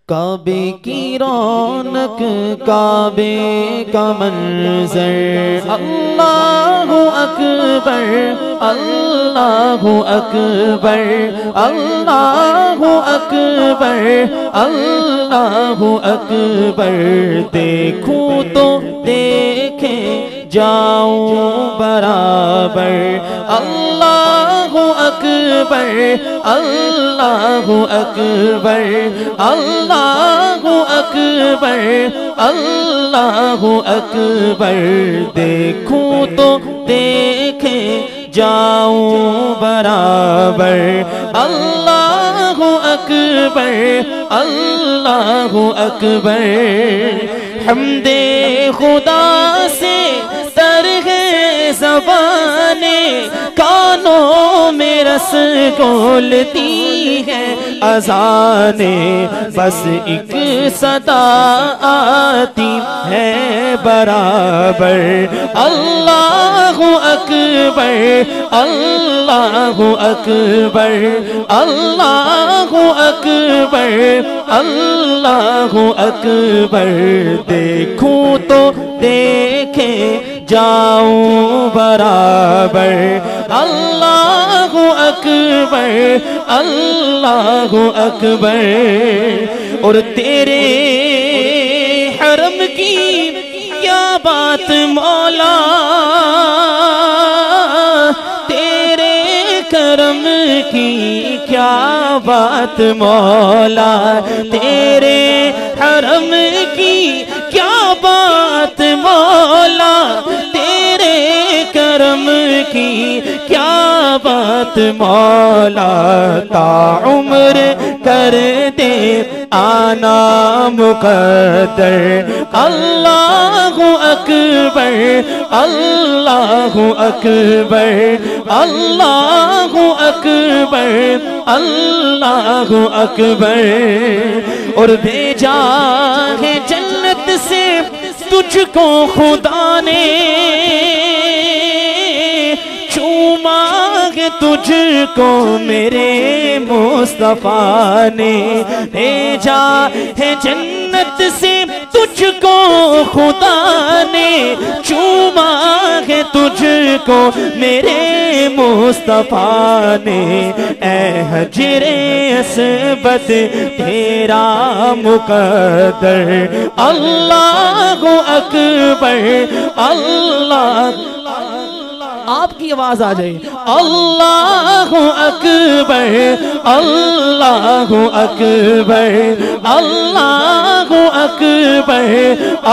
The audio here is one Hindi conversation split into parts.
काबे की रौनक काबे का मंजर, अल्लाहु अकबर अल्लाहु अकबर अल्लाहु अकबर अल्लाहु अकबर। देखूं तो देखे जाऊं बराबर, अल्लाहु अकबर अल्लाहु अकबर अल्लाहु अकबर अल्लाहु अकबर। देखूं तो देखे जाऊं बराबर, अल्लाहु अकबर अल्लाहु अकबर। हमदे खुदा से तर है ज़बाने, कानों में रस घोलती है अज़ाने, बस एक सदा आती है बराबर, अल्लाहु अकबर अल्लाहु अकबर अल्लाहु अकबर अल्लाहु अकबर। देखूं तो देखे जाऊं बराबर, अल्लाहु अकबर अल्लाहु अकबर। और तेरे हरम की क्या बात मौला, तेरे करम की क्या बात मौला, तेरे हरम की क्या बात मौला, तेरे करम की क्या बात मौला। ताउम्र कर दे आना मुक़द्दर, अल्लाहु अकबर अल्लाहु अकबर अल्लाहु अकबर अल्लाहु अकबर। और भेजा है जन्नत से तुझको खुदा ने, चूमा है तुझको मेरे मुस्तफा ने। भेजा है जन्नत से तुझको खुदा ने, चूमा है तुझको मेरे मुस्तफा ने। ऐ हजरे असबद तेरा मुक़द्दर, अल्लाहु अकबर अल्लाह। आपकी आवाज आ जाए, अल्लाहु अकबर अल्लाहु अकबर अल्लाहु अकबर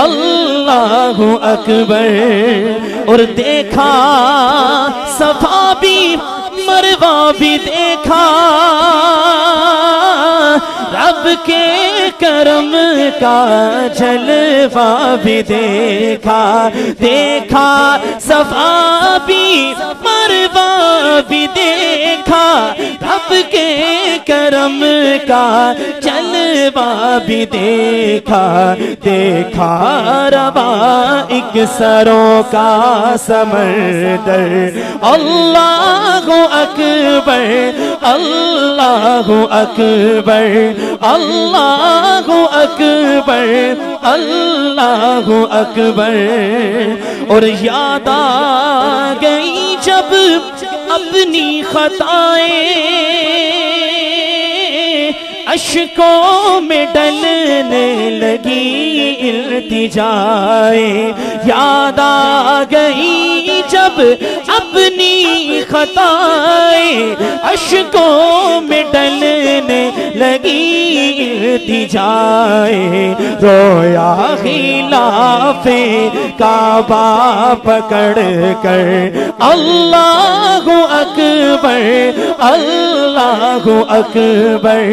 अल्लाहु अकबर। और देखा सफा भी मरवा भी देखा, रब के करम का जलवा भी देखा। देखा सफा भी मरवा भी देखा, रब के करम का जलवा भी देखा। देखा रवा एक सरों का समंदर, अल्लाहु अकबर अल्लाहु अकबर अल्लाहु अकबर अल्लाहु अकबर। और याद आ गई जब अपनी खताएं, अश्कों में डलने लगी इल्तिजाएं। याद आ गई जब अपनी खताएं, अश्कों में डलने लगी इल्तिजाएं। रोया खिलाफे काबा पकड़ कर, अल्लाहु अकबर अल्लाहु अकबर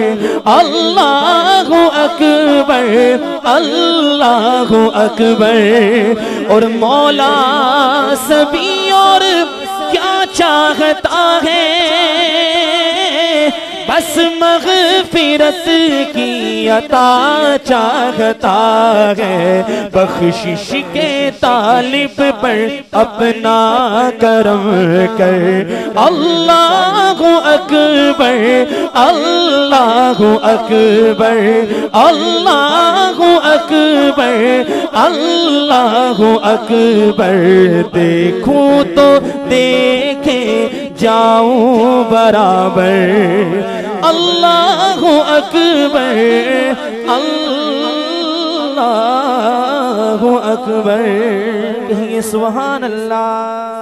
अल्लाहु अकबर अल्लाहु अकबर। और मौला सभी और क्या चाहता है, बस मग़फ़िरत की अता चाहता है। बख्शिश के तालिब पर अपना करम कर। अल्लाहु अकबर, अल्लाहु अकबर, अल्लाहु अकबर, अल्लाहु अकबर। देखूं तो देखे जाऊं बराबर। अल्लाहु अकबर, अल्लाहु अकबर। कहिए सुभान अल्लाह।